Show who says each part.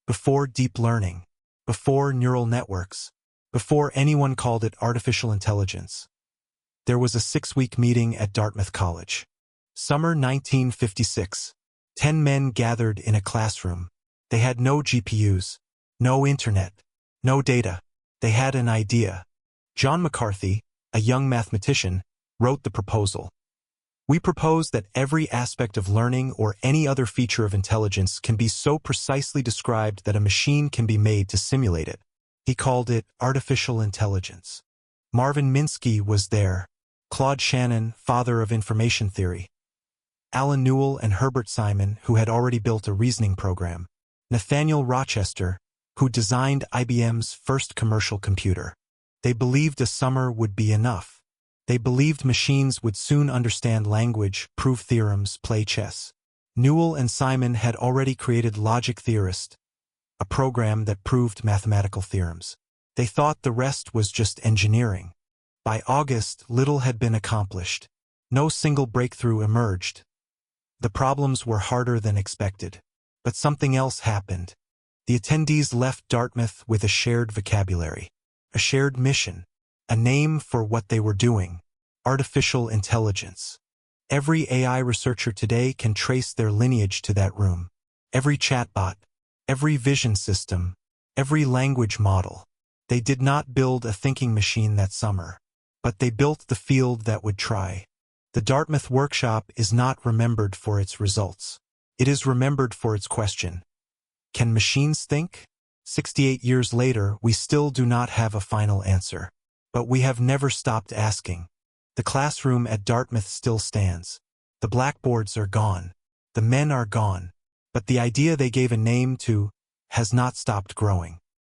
Speaker 1: before deep learning, before neural networks, before anyone called it artificial intelligence. There was a 6-week meeting at Dartmouth College. Summer 1956. 10 men gathered in a classroom. They had no GPUs, no internet, no data. They had an idea. John McCarthy, a young mathematician, wrote the proposal. We propose that every aspect of learning or any other feature of intelligence can be so precisely described that a machine can be made to simulate it. He called it artificial intelligence. Marvin Minsky was there. Claude Shannon, father of information theory. Alan Newell and Herbert Simon, who had already built a reasoning program. Nathaniel Rochester, who designed IBM's first commercial computer. They believed a summer would be enough. They believed machines would soon understand language, prove theorems, play chess. Newell and Simon had already created Logic Theorist, a program that proved mathematical theorems. They thought the rest was just engineering. By August, little had been accomplished. No single breakthrough emerged. The problems were harder than expected. But something else happened. The attendees left Dartmouth with a shared vocabulary, a shared mission, a name for what they were doing: artificial intelligence. Every AI researcher today can trace their lineage to that room. Every chatbot, every vision system, every language model. They did not build a thinking machine that summer, but they built the field that would try. The Dartmouth workshop is not remembered for its results. It is remembered for its question: can machines think? 68 years later, we still do not have a final answer. But we have never stopped asking. The classroom at Dartmouth still stands. The blackboards are gone. The men are gone. But the idea they gave a name to has not stopped growing.